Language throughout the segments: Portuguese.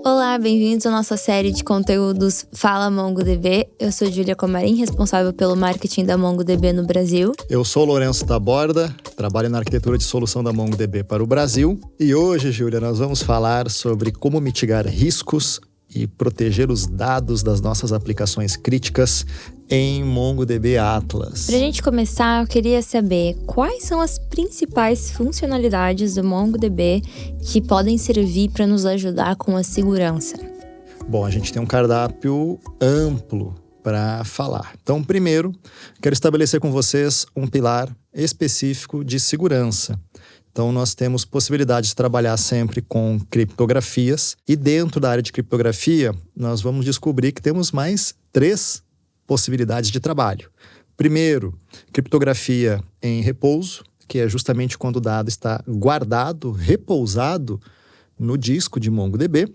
Olá, bem-vindos à nossa série de conteúdos Fala MongoDB. Eu sou Júlia Comarim, responsável pelo marketing da MongoDB no Brasil. Eu sou Lourenço Taborda, trabalho na arquitetura de solução da MongoDB para o Brasil. E hoje, Júlia, nós vamos falar sobre como mitigar riscos e proteger os dados das nossas aplicações críticas em MongoDB Atlas. Para a gente começar, eu queria saber quais são as principais funcionalidades do MongoDB que podem servir para nos ajudar com a segurança. Bom, a gente tem um cardápio amplo para falar. Então, primeiro, quero estabelecer com vocês um pilar específico de segurança. Então, nós temos possibilidade de trabalhar sempre com criptografias. E dentro da área de criptografia, nós vamos descobrir que temos mais 3 possibilidades de trabalho. Primeiro, criptografia em repouso, que é justamente quando o dado está guardado, repousado no disco de MongoDB.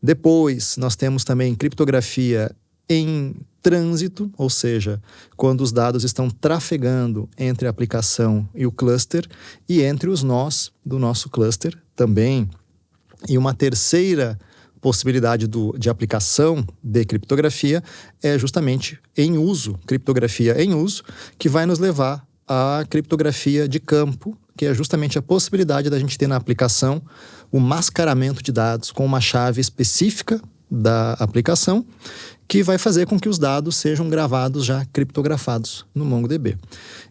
Depois, nós temos também criptografia em trânsito, ou seja, quando os dados estão trafegando entre a aplicação e o cluster e entre os nós do nosso cluster também. E uma terceira possibilidade de aplicação de criptografia é justamente em uso, criptografia em uso, que vai nos levar à criptografia de campo, que é justamente a possibilidade da gente ter na aplicação o mascaramento de dados com uma chave específica da aplicação, que vai fazer com que os dados sejam gravados já criptografados no MongoDB.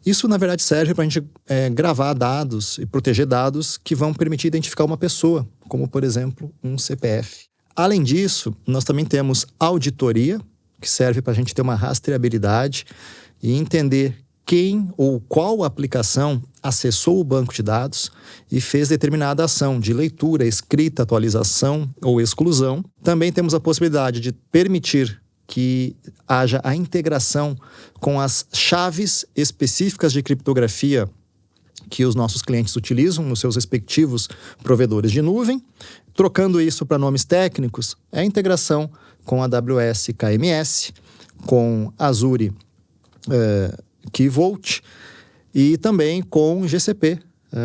Isso, na verdade, serve para a gente gravar dados e proteger dados que vão permitir identificar uma pessoa, como, por exemplo, um CPF. Além disso, nós também temos auditoria, que serve para a gente ter uma rastreabilidade e entender quem ou qual aplicação acessou o banco de dados e fez determinada ação de leitura, escrita, atualização ou exclusão. Também temos a possibilidade de permitir que haja a integração com as chaves específicas de criptografia que os nossos clientes utilizam nos seus respectivos provedores de nuvem. Trocando isso para nomes técnicos, é a integração com a AWS KMS, com Azure Key Vault e também com GCP,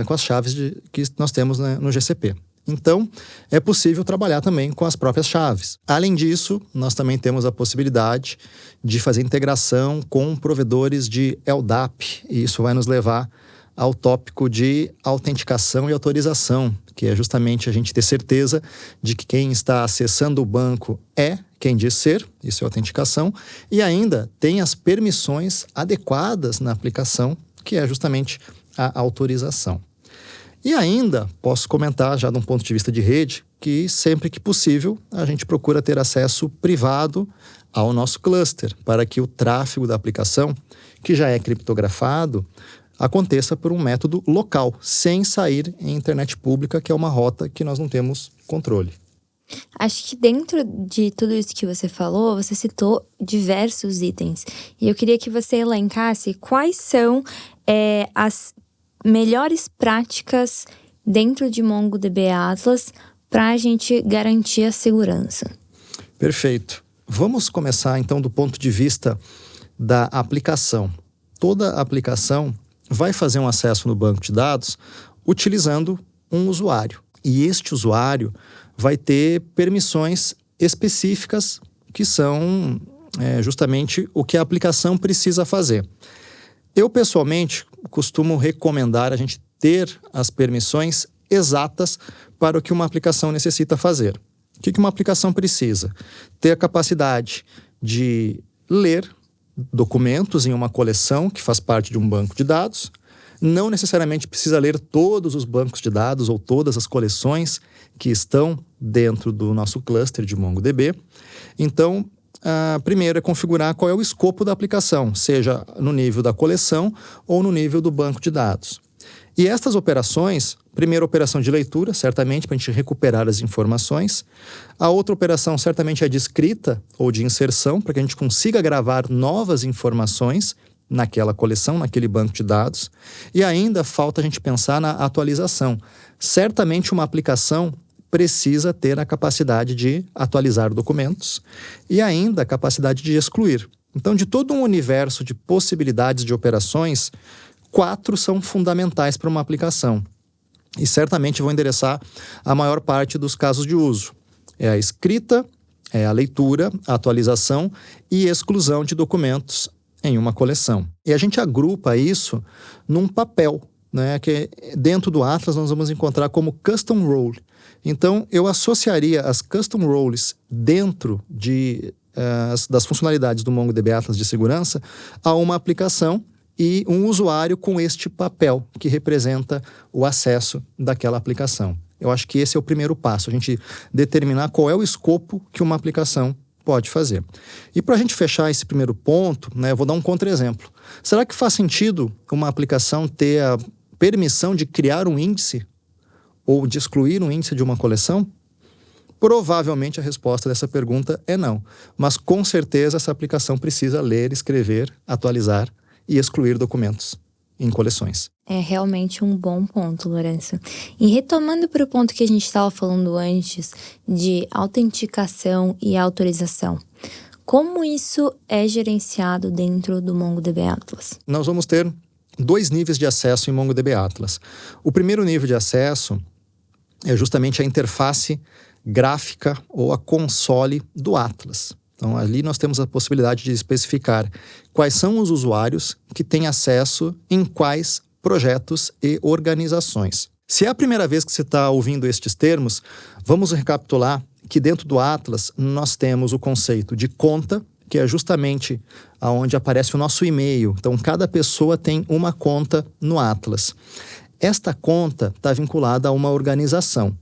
com as chaves que nós temos no GCP. Então, é possível trabalhar também com as próprias chaves. Além disso, nós também temos a possibilidade de fazer integração com provedores de LDAP, e isso vai nos levar ao tópico de autenticação e autorização, que é justamente a gente ter certeza de que quem está acessando o banco é quem diz ser, isso é autenticação, e ainda tem as permissões adequadas na aplicação, que é justamente a autorização. E ainda posso comentar, já de um ponto de vista de rede, que sempre que possível a gente procura ter acesso privado ao nosso cluster, para que o tráfego da aplicação, que já é criptografado, aconteça por um método local, sem sair em internet pública, que é uma rota que nós não temos controle. Acho que dentro de tudo isso que você falou, você citou diversos itens. E eu queria que você elencasse quais são as melhores práticas dentro de MongoDB Atlas para a gente garantir a segurança. Perfeito. Vamos começar então do ponto de vista da aplicação. Toda aplicação vai fazer um acesso no banco de dados utilizando um usuário. E este usuário vai ter permissões específicas que são justamente o que a aplicação precisa fazer. Eu, pessoalmente, costumo recomendar a gente ter as permissões exatas para o que uma aplicação necessita fazer. O que uma aplicação precisa? Ter a capacidade de ler documentos em uma coleção que faz parte de um banco de dados. Não necessariamente precisa ler todos os bancos de dados ou todas as coleções que estão dentro do nosso cluster de MongoDB. Então, primeiro é configurar qual é o escopo da aplicação, seja no nível da coleção ou no nível do banco de dados. E estas operações, primeira operação de leitura, certamente para a gente recuperar as informações. A outra operação certamente é de escrita ou de inserção, para que a gente consiga gravar novas informações naquela coleção, naquele banco de dados. E ainda falta a gente pensar na atualização. Certamente uma aplicação precisa ter a capacidade de atualizar documentos e ainda a capacidade de excluir. Então, de todo um universo de possibilidades de operações, 4 são fundamentais para uma aplicação. e certamente vão endereçar a maior parte dos casos de uso. É a escrita, é a leitura, a atualização e exclusão de documentos em uma coleção. E a gente agrupa isso num papel, né, que dentro do Atlas nós vamos encontrar como Custom Role. Então, eu associaria as Custom Roles dentro das funcionalidades do MongoDB Atlas de segurança a uma aplicação e um usuário com este papel que representa o acesso daquela aplicação. Eu acho que esse é o primeiro passo, a gente determinar qual é o escopo que uma aplicação pode fazer. E para a gente fechar esse primeiro ponto, né, eu vou dar um contra-exemplo. Será que faz sentido uma aplicação ter a permissão de criar um índice ou de excluir um índice de uma coleção? Provavelmente a resposta dessa pergunta é não. Mas com certeza essa aplicação precisa ler, escrever, atualizar e excluir documentos em coleções. É realmente um bom ponto, Lourenço. E retomando para o ponto que a gente estava falando antes, de autenticação e autorização, como isso é gerenciado dentro do MongoDB Atlas? Nós vamos ter 2 níveis de acesso em MongoDB Atlas. O primeiro nível de acesso é justamente a interface gráfica ou a console do Atlas. Então, ali nós temos a possibilidade de especificar quais são os usuários que têm acesso em quais projetos e organizações. Se é a primeira vez que você está ouvindo estes termos, vamos recapitular que dentro do Atlas nós temos o conceito de conta, que é justamente onde aparece o nosso e-mail. Então, cada pessoa tem uma conta no Atlas. Esta conta está vinculada a uma organização.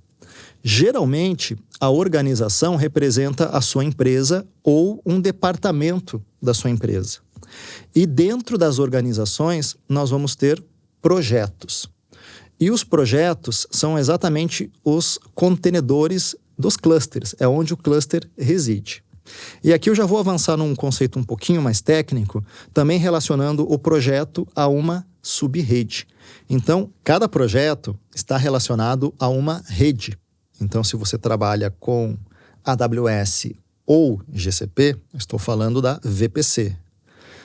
Geralmente, a organização representa a sua empresa ou um departamento da sua empresa. E dentro das organizações, nós vamos ter projetos. E os projetos são exatamente os contenedores dos clusters, é onde o cluster reside. E aqui eu já vou avançar num conceito um pouquinho mais técnico, também relacionando o projeto a uma subrede. Então, cada projeto está relacionado a uma rede. Então, se você trabalha com AWS ou GCP, eu estou falando da VPC.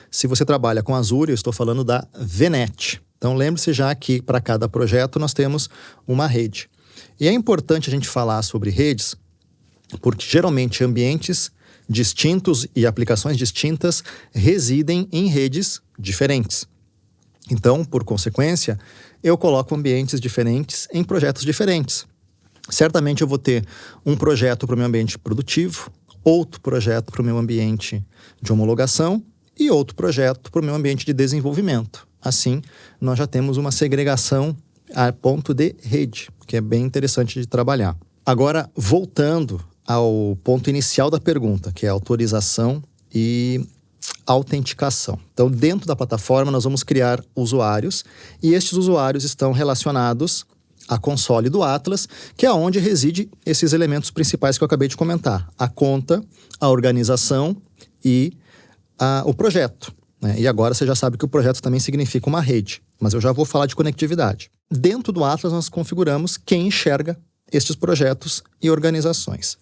Se você trabalha com Azure, eu estou falando da VNet. Então, lembre-se já que para cada projeto nós temos uma rede. E é importante a gente falar sobre redes, porque geralmente ambientes distintos e aplicações distintas residem em redes diferentes. Então, por consequência, eu coloco ambientes diferentes em projetos diferentes. Certamente eu vou ter um projeto para o meu ambiente produtivo, outro projeto para o meu ambiente de homologação e outro projeto para o meu ambiente de desenvolvimento. Assim, nós já temos uma segregação a ponto de rede, que é bem interessante de trabalhar. Agora, voltando ao ponto inicial da pergunta, que é autorização e autenticação. Então, dentro da plataforma, nós vamos criar usuários e estes usuários estão relacionados à console do Atlas, que é onde reside esses elementos principais que eu acabei de comentar. A conta, a organização e o projeto. Né? E agora você já sabe que o projeto também significa uma rede, mas eu já vou falar de conectividade. Dentro do Atlas, nós configuramos quem enxerga estes projetos e organizações.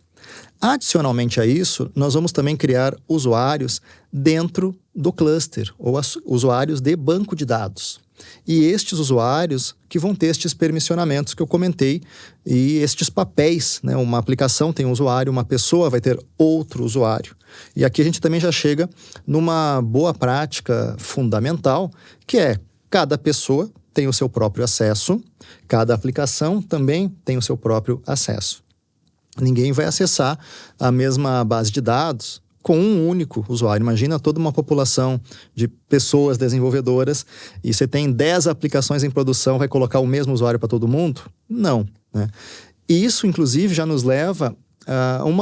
Adicionalmente a isso, nós vamos também criar usuários dentro do cluster, ou usuários de banco de dados. E estes usuários que vão ter estes permissionamentos que eu comentei e estes papéis, né? Uma aplicação tem um usuário, uma pessoa vai ter outro usuário. E aqui a gente também já chega numa boa prática fundamental, que é cada pessoa tem o seu próprio acesso, cada aplicação também tem o seu próprio acesso. Ninguém vai acessar a mesma base de dados com um único usuário. Imagina toda uma população de pessoas desenvolvedoras e você tem 10 aplicações em produção, vai colocar o mesmo usuário para todo mundo? Não, né? E isso, inclusive, já nos leva a um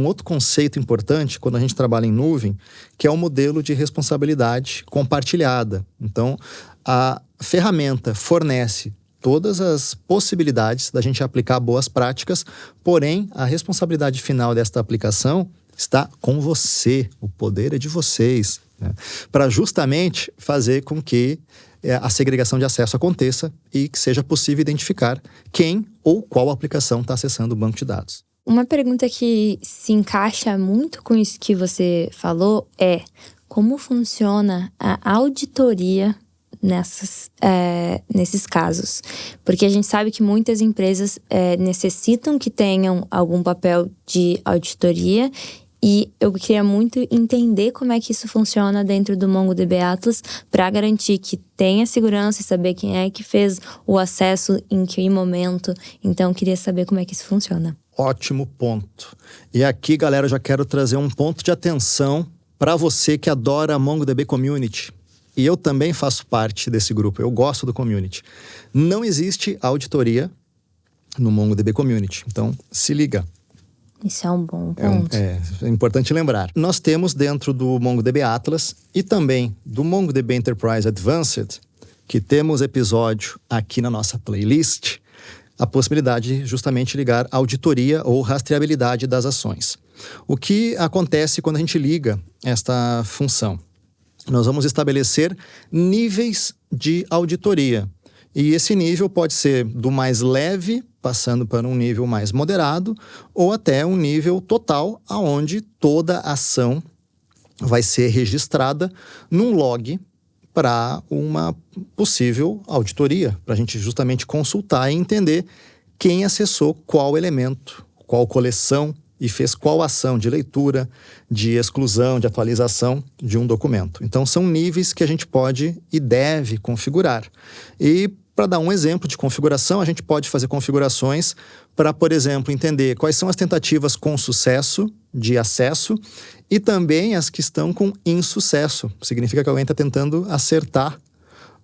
outro conceito importante quando a gente trabalha em nuvem, que é o modelo de responsabilidade compartilhada. Então, a ferramenta fornece todas as possibilidades da gente aplicar boas práticas, porém, a responsabilidade final desta aplicação está com você, o poder é de vocês, né? Para justamente fazer com que a segregação de acesso aconteça e que seja possível identificar quem ou qual aplicação está acessando o banco de dados. Uma pergunta que se encaixa muito com isso que você falou é: como funciona a auditoria nesses casos? Porque a gente sabe que muitas empresas necessitam que tenham algum papel de auditoria. E eu queria muito entender como é que isso funciona dentro do MongoDB Atlas para garantir que tenha segurança e saber quem é que fez o acesso em que momento. Então, eu queria saber como é que isso funciona. Ótimo ponto. E aqui, galera, eu já quero trazer um ponto de atenção para você que adora a MongoDB Community. E eu também faço parte desse grupo, eu gosto do community. Não existe auditoria no MongoDB Community, então se liga. Isso é um bom ponto. É importante lembrar. Nós temos dentro do MongoDB Atlas e também do MongoDB Enterprise Advanced, que temos episódio aqui na nossa playlist, a possibilidade de justamente ligar auditoria ou rastreabilidade das ações. O que acontece quando a gente liga esta função? Nós vamos estabelecer níveis de auditoria. E esse nível pode ser do mais leve, passando para um nível mais moderado, ou até um nível total, onde toda ação vai ser registrada num log para uma possível auditoria, para a gente justamente consultar e entender quem acessou qual elemento, qual coleção e fez qual ação de leitura, de exclusão, de atualização de um documento. Então, são níveis que a gente pode e deve configurar. E para dar um exemplo de configuração, a gente pode fazer configurações para, por exemplo, entender quais são as tentativas com sucesso de acesso e também as que estão com insucesso. Significa que alguém está tentando acertar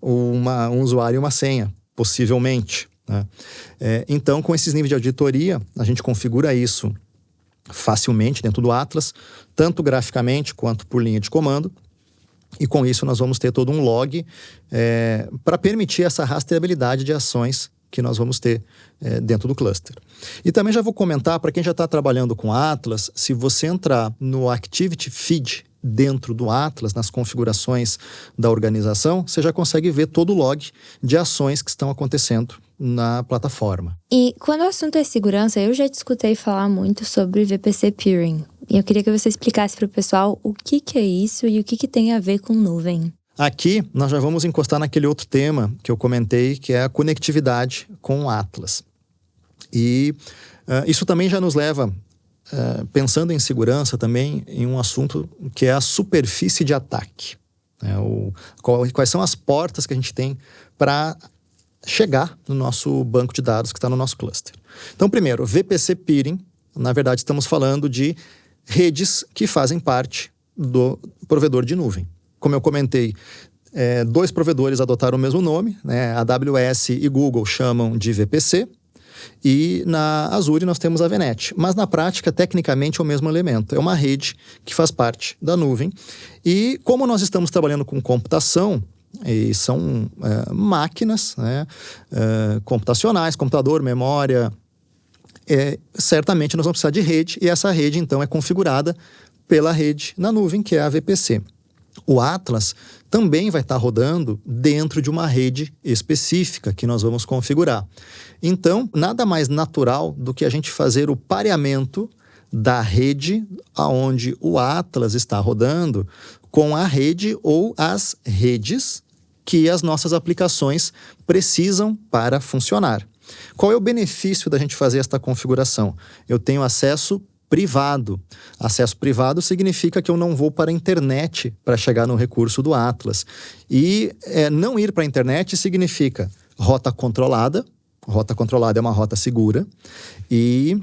um usuário e uma senha, possivelmente, né? Então, com esses níveis de auditoria, a gente configura isso facilmente dentro do Atlas, tanto graficamente quanto por linha de comando. E com isso nós vamos ter todo um log para permitir essa rastreabilidade de ações que nós vamos ter dentro do cluster. E também já vou comentar, para quem já está trabalhando com Atlas, se você entrar no Activity Feed dentro do Atlas, nas configurações da organização, você já consegue ver todo o log de ações que estão acontecendo na plataforma. E quando o assunto é segurança, eu já te escutei falar muito sobre VPC Peering. E eu queria que você explicasse para o pessoal o que é isso e o que tem a ver com nuvem. Aqui, nós já vamos encostar naquele outro tema que eu comentei, que é a conectividade com o Atlas. E isso também já nos leva, pensando em segurança também, em um assunto que é a superfície de ataque. Quais são as portas que a gente tem para chegar no nosso banco de dados que está no nosso cluster. Então, primeiro, VPC Peering, na verdade estamos falando de redes que fazem parte do provedor de nuvem. Como eu comentei, 2 provedores adotaram o mesmo nome, né? A AWS e Google chamam de VPC, e na Azure nós temos a VNet. Mas na prática, tecnicamente, é o mesmo elemento. É uma rede que faz parte da nuvem. E como nós estamos trabalhando com computação, e são máquinas, né, computacionais, computador, memória, certamente nós vamos precisar de rede, e essa rede então é configurada pela rede na nuvem, que é a VPC. O Atlas também vai estar rodando dentro de uma rede específica que nós vamos configurar. Então, nada mais natural do que a gente fazer o pareamento da rede aonde o Atlas está rodando com a rede ou as redes que as nossas aplicações precisam para funcionar. Qual é o benefício da gente fazer esta configuração? Eu tenho acesso privado. Acesso privado significa que eu não vou para a internet para chegar no recurso do Atlas. E não ir para a internet significa rota controlada. Rota controlada é uma rota segura e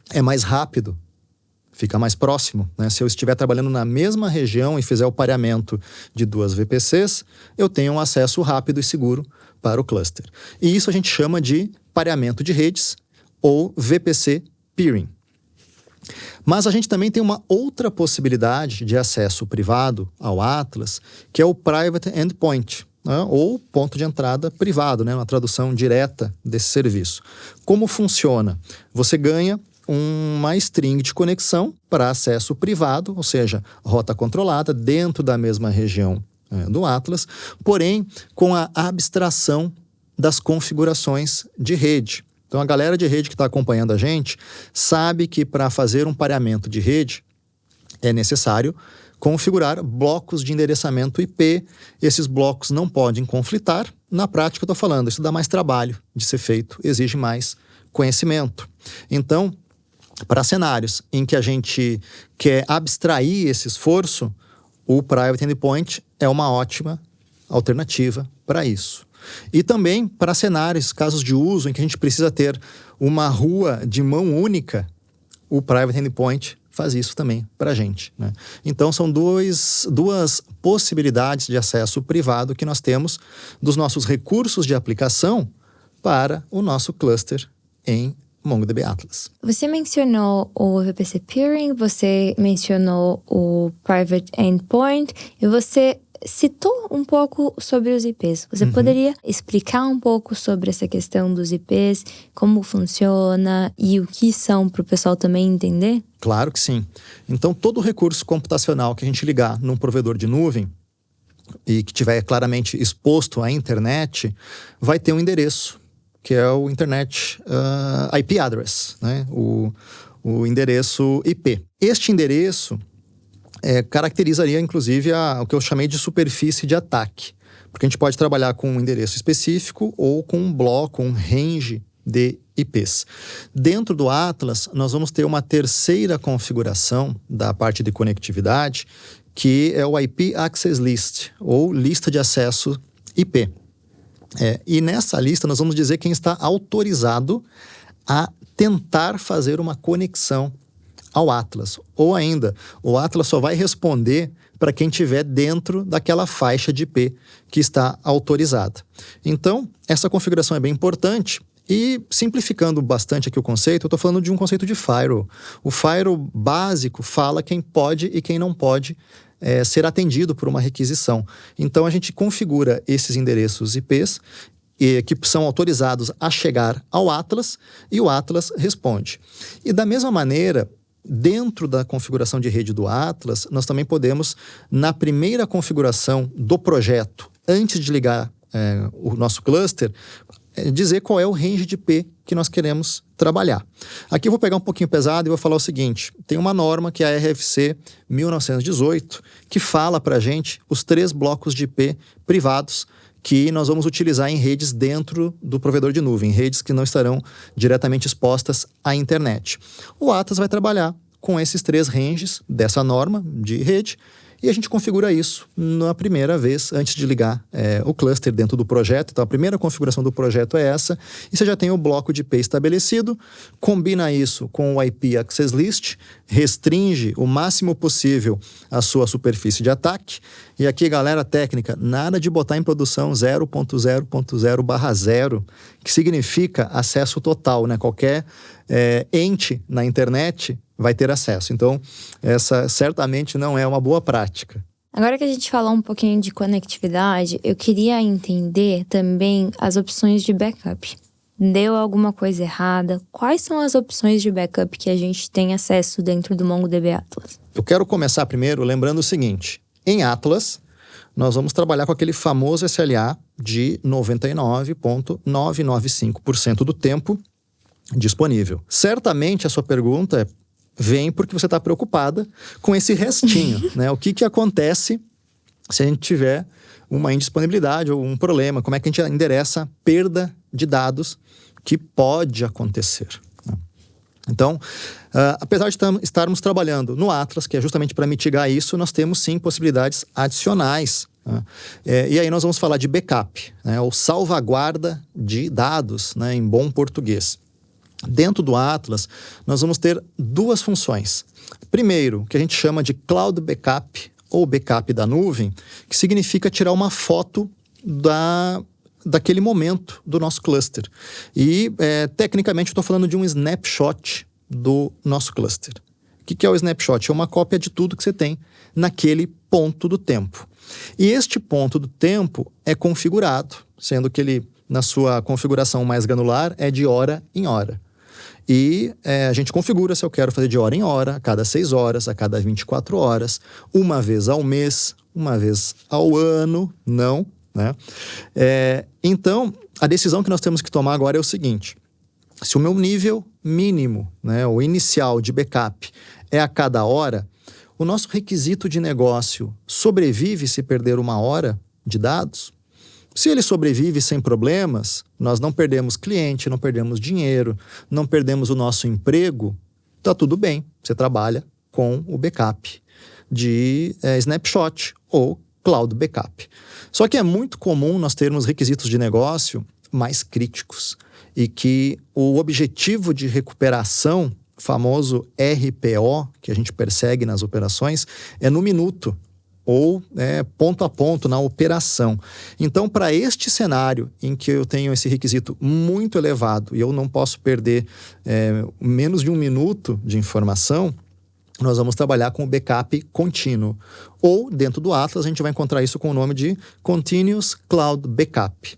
é mais rápido. Fica mais próximo, né? Se eu estiver trabalhando na mesma região e fizer o pareamento de 2 VPCs, eu tenho um acesso rápido e seguro para o cluster. E isso a gente chama de pareamento de redes ou VPC Peering. Mas a gente também tem uma outra possibilidade de acesso privado ao Atlas, que é o Private Endpoint, né? Ou ponto de entrada privado, né? Uma tradução direta desse serviço. Como funciona? Você ganha uma string de conexão para acesso privado, ou seja, rota controlada dentro da mesma região do Atlas, porém com a abstração das configurações de rede. Então a galera de rede que está acompanhando a gente sabe que para fazer um pareamento de rede é necessário configurar blocos de endereçamento IP. Esses blocos não podem conflitar. Na prática, eu estou falando, isso dá mais trabalho de ser feito, exige mais conhecimento. Então, para cenários em que a gente quer abstrair esse esforço, o Private Endpoint é uma ótima alternativa para isso. E também para cenários, casos de uso em que a gente precisa ter uma rua de mão única, o Private Endpoint faz isso também para a gente, né? Então, são duas possibilidades de acesso privado que nós temos dos nossos recursos de aplicação para o nosso cluster em MongoDB Atlas. Você mencionou o VPC Peering, você mencionou o Private Endpoint e você citou um pouco sobre os IPs. Você poderia explicar um pouco sobre essa questão dos IPs, como funciona e o que são para o pessoal também entender? Claro que sim. Então, todo recurso computacional que a gente ligar num provedor de nuvem e que tiver claramente exposto à internet, vai ter um endereço, que é o Internet IP Address, né? O endereço IP. Este endereço caracterizaria, inclusive, o que eu chamei de superfície de ataque. Porque a gente pode trabalhar com um endereço específico ou com um bloco, um range de IPs. Dentro do Atlas, nós vamos ter uma terceira configuração da parte de conectividade, que é o IP Access List, ou lista de acesso IP. E nessa lista nós vamos dizer quem está autorizado a tentar fazer uma conexão ao Atlas. Ou ainda, o Atlas só vai responder para quem estiver dentro daquela faixa de IP que está autorizada. Então, essa configuração é bem importante. E simplificando bastante aqui o conceito, eu estou falando de um conceito de firewall. O firewall básico fala quem pode e quem não pode ser atendido por uma requisição. Então, a gente configura esses endereços IPs que são autorizados a chegar ao Atlas e o Atlas responde. E da mesma maneira, dentro da configuração de rede do Atlas, nós também podemos, na primeira configuração do projeto, antes de ligar o nosso cluster, dizer qual é o range de IP que nós queremos trabalhar. Aqui eu vou pegar um pouquinho pesado e vou falar o seguinte: tem uma norma que é a RFC 1918, que fala para a gente os 3 blocos de IP privados que nós vamos utilizar em redes dentro do provedor de nuvem, redes que não estarão diretamente expostas à internet. O Atlas vai trabalhar com esses 3 ranges dessa norma de rede e a gente configura isso na primeira vez, antes de ligar o cluster dentro do projeto. Então, a primeira configuração do projeto é essa, e você já tem o bloco de IP estabelecido, combina isso com o IP Access List, restringe o máximo possível a sua superfície de ataque, e aqui, galera técnica, nada de botar em produção 0.0.0/0, que significa acesso total, né? Qualquer ente na internet vai ter acesso. Então, essa certamente não é uma boa prática. Agora que a gente falou um pouquinho de conectividade, eu queria entender também as opções de backup. Deu alguma coisa errada? Quais são as opções de backup que a gente tem acesso dentro do MongoDB Atlas? Eu quero começar primeiro lembrando o seguinte: em Atlas, nós vamos trabalhar com aquele famoso SLA de 99,995% do tempo disponível. Certamente a sua pergunta vem porque você está preocupada com esse restinho, né? O que acontece se a gente tiver uma indisponibilidade ou um problema? Como é que a gente endereça a perda de dados que pode acontecer? Então, apesar de estarmos trabalhando no Atlas, que é justamente para mitigar isso, nós temos sim possibilidades adicionais, né? E aí nós vamos falar de backup, né? Ou salvaguarda de dados, né? Em bom português. Dentro do Atlas, nós vamos ter 2 funções. Primeiro, que a gente chama de Cloud Backup, ou backup da nuvem, que significa tirar uma foto daquele momento do nosso cluster. E, tecnicamente, eu estou falando de um snapshot do nosso cluster. O que é o snapshot? É uma cópia de tudo que você tem naquele ponto do tempo. E este ponto do tempo é configurado, sendo que ele, na sua configuração mais granular, é de hora em hora. E a gente configura se eu quero fazer de hora em hora, a cada 6 horas, a cada 24 horas, uma vez ao mês, uma vez ao ano, não, né? Então, a decisão que nós temos que tomar agora é o seguinte: se o meu nível mínimo, né, o inicial de backup é a cada hora, o nosso requisito de negócio sobrevive se perder 1 hora de dados? Se ele sobrevive sem problemas, nós não perdemos cliente, não perdemos dinheiro, não perdemos o nosso emprego, tá tudo bem, você trabalha com o backup de snapshot ou cloud backup. Só que é muito comum nós termos requisitos de negócio mais críticos e que o objetivo de recuperação, famoso RPO, que a gente persegue nas operações, é no minuto ou ponto a ponto na operação. Então, para este cenário em que eu tenho esse requisito muito elevado e eu não posso perder menos de 1 minuto de informação, nós vamos trabalhar com o backup contínuo. Ou, dentro do Atlas, a gente vai encontrar isso com o nome de Continuous Cloud Backup.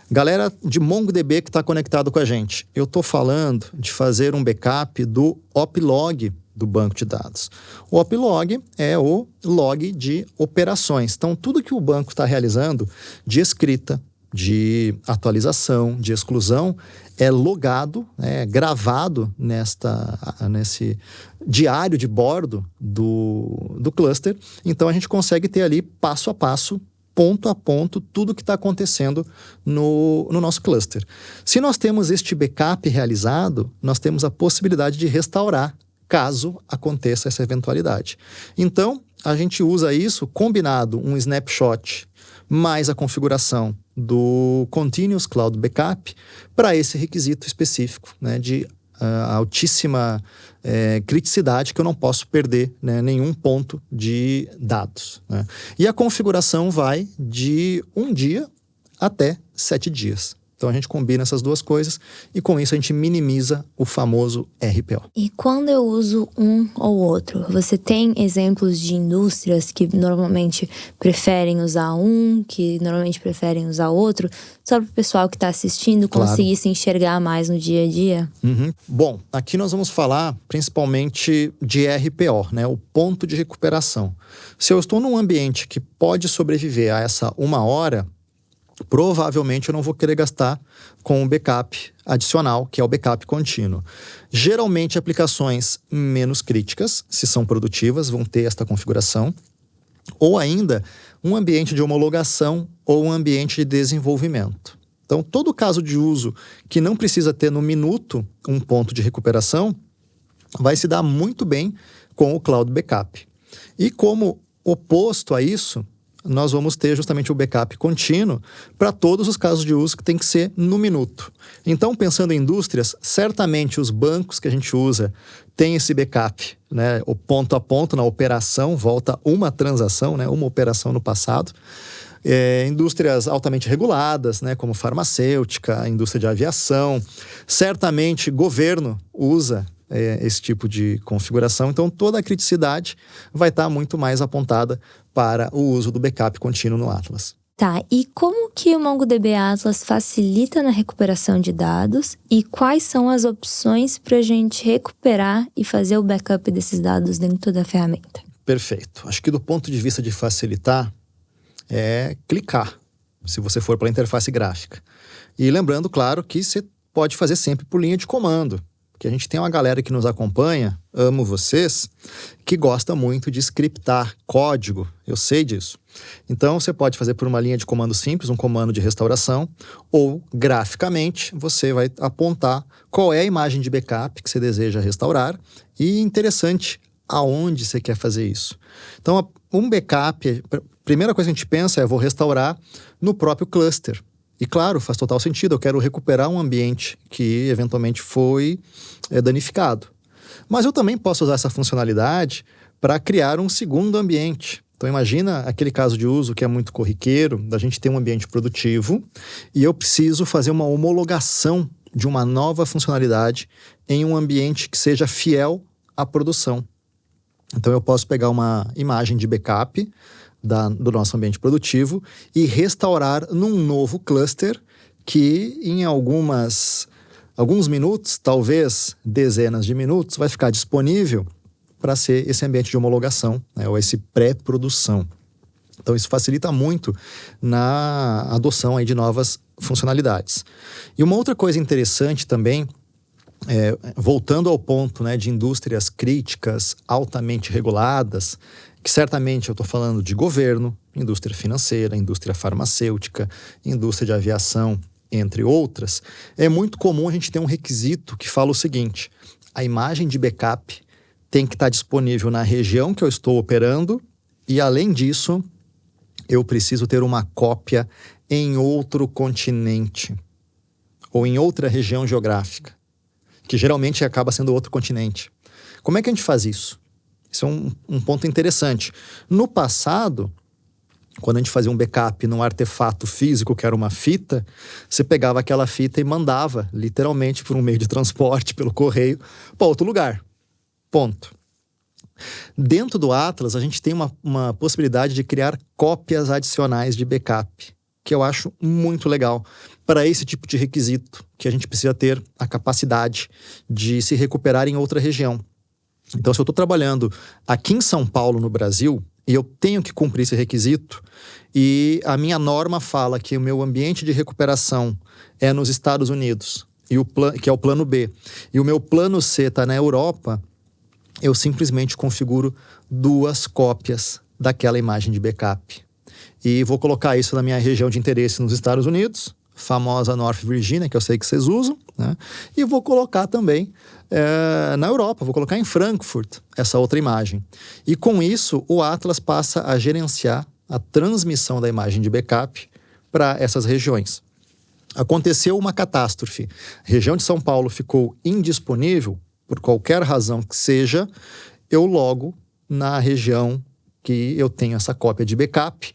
Galera de MongoDB que está conectado com a gente, eu estou falando de fazer um backup do oplog do banco de dados. O oplog é o log de operações. Então, tudo que o banco está realizando de escrita, de atualização, de exclusão, é logado, gravado nesse diário de bordo do cluster. Então, a gente consegue ter ali passo a passo, ponto a ponto, tudo que está acontecendo no nosso cluster. Se nós temos este backup realizado, nós temos a possibilidade de restaurar, caso aconteça essa eventualidade. Então, a gente usa isso combinado, um snapshot mais a configuração do Continuous Cloud Backup para esse requisito específico, de altíssima criticidade, que eu não posso perder nenhum ponto de dados. E a configuração vai de 1 dia até 7 dias. Então, a gente combina essas duas coisas e, com isso, a gente minimiza o famoso RPO. E quando eu uso um ou outro, você tem exemplos de indústrias que normalmente preferem usar um, que normalmente preferem usar outro, só para o pessoal que está assistindo conseguir se enxergar mais no dia a dia? Bom, aqui nós vamos falar principalmente de RPO, o ponto de recuperação. Se eu estou num ambiente que pode sobreviver a essa 1 hora, provavelmente eu não vou querer gastar com um backup adicional, que é o backup contínuo. Geralmente, aplicações menos críticas, se são produtivas, vão ter esta configuração. Ou ainda, um ambiente de homologação ou um ambiente de desenvolvimento. Então, todo caso de uso que não precisa ter no minuto um ponto de recuperação, vai se dar muito bem com o Cloud Backup. E como oposto a isso, nós vamos ter justamente o backup contínuo para todos os casos de uso que tem que ser no minuto. Então, pensando em indústrias, certamente os bancos que a gente usa têm esse backup, o ponto a ponto na operação, volta uma transação, uma operação no passado. Indústrias altamente reguladas, como farmacêutica, indústria de aviação, certamente governo usa esse tipo de configuração. Então, toda a criticidade vai estar muito mais apontada para o uso do backup contínuo no Atlas. Tá, e como que o MongoDB Atlas facilita na recuperação de dados e quais são as opções para a gente recuperar e fazer o backup desses dados dentro da ferramenta? Perfeito. Acho que do ponto de vista de facilitar, é clicar, se você for para a interface gráfica. E lembrando, claro, que você pode fazer sempre por linha de comando. Que a gente tem uma galera que nos acompanha, amo vocês, que gosta muito de scriptar código, eu sei disso. Então, você pode fazer por uma linha de comando simples, um comando de restauração, ou, graficamente, você vai apontar qual é a imagem de backup que você deseja restaurar e, interessante, aonde você quer fazer isso. Então, um backup, a primeira coisa que a gente pensa é, vou restaurar no próprio cluster. E claro, faz total sentido, eu quero recuperar um ambiente que eventualmente foi danificado. Mas eu também posso usar essa funcionalidade para criar um segundo ambiente. Então imagina aquele caso de uso que é muito corriqueiro, da gente ter um ambiente produtivo e eu preciso fazer uma homologação de uma nova funcionalidade em um ambiente que seja fiel à produção. Então eu posso pegar uma imagem de backup do nosso ambiente produtivo e restaurar num novo cluster que em alguns minutos, talvez dezenas de minutos, vai ficar disponível para ser esse ambiente de homologação, ou esse pré-produção. Então isso facilita muito na adoção aí de novas funcionalidades. E uma outra coisa interessante também voltando ao ponto, né, de indústrias críticas altamente reguladas, que certamente eu estou falando de governo, indústria financeira, indústria farmacêutica, indústria de aviação, entre outras, é muito comum a gente ter um requisito que fala o seguinte: a imagem de backup tem que estar disponível na região que eu estou operando e, além disso, eu preciso ter uma cópia em outro continente ou em outra região geográfica, que geralmente acaba sendo outro continente. Como é que a gente faz isso? Isso é um ponto interessante. No passado, quando a gente fazia um backup num artefato físico, que era uma fita, você pegava aquela fita e mandava, literalmente, por um meio de transporte, pelo correio, para outro lugar. Ponto. Dentro do Atlas, a gente tem uma possibilidade de criar cópias adicionais de backup, que eu acho muito legal para esse tipo de requisito, que a gente precisa ter a capacidade de se recuperar em outra região. Então, se eu estou trabalhando aqui em São Paulo, no Brasil, e eu tenho que cumprir esse requisito, e a minha norma fala que o meu ambiente de recuperação é nos Estados Unidos, que é o plano B, e o meu plano C está na Europa, eu simplesmente configuro 2 cópias daquela imagem de backup. E vou colocar isso na minha região de interesse nos Estados Unidos, famosa North Virginia, que eu sei que vocês usam, né? E vou colocar também na Europa, vou colocar em Frankfurt essa outra imagem. E com isso, o Atlas passa a gerenciar a transmissão da imagem de backup para essas regiões. Aconteceu uma catástrofe, a região de São Paulo ficou indisponível, por qualquer razão que seja, eu logo, na região que eu tenho essa cópia de backup,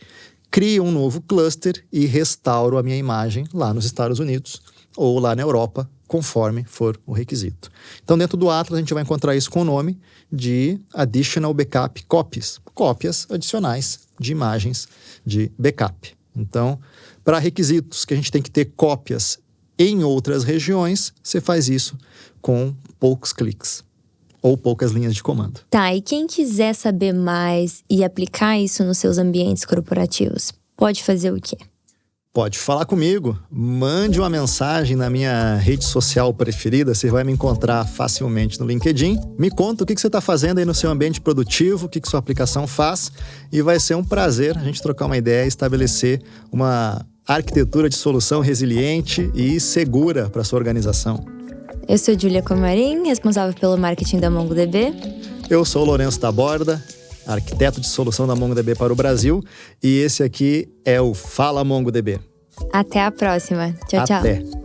crio um novo cluster e restauro a minha imagem lá nos Estados Unidos ou lá na Europa, conforme for o requisito. Então, dentro do Atlas, a gente vai encontrar isso com o nome de Additional Backup Copies, cópias adicionais de imagens de backup. Então, para requisitos que a gente tem que ter cópias em outras regiões, você faz isso com poucos cliques ou poucas linhas de comando. Tá, e quem quiser saber mais e aplicar isso nos seus ambientes corporativos, pode fazer o quê? Pode falar comigo, mande uma mensagem na minha rede social preferida, você vai me encontrar facilmente no LinkedIn. Me conta o que você está fazendo aí no seu ambiente produtivo, o que sua aplicação faz, e vai ser um prazer a gente trocar uma ideia e estabelecer uma arquitetura de solução resiliente e segura para sua organização. Eu sou Júlia Comarim, responsável pelo marketing da MongoDB. Eu sou o Lourenço Taborda, arquiteto de solução da MongoDB para o Brasil, e esse aqui é o Fala MongoDB. Até a próxima. Tchau, tchau. Até.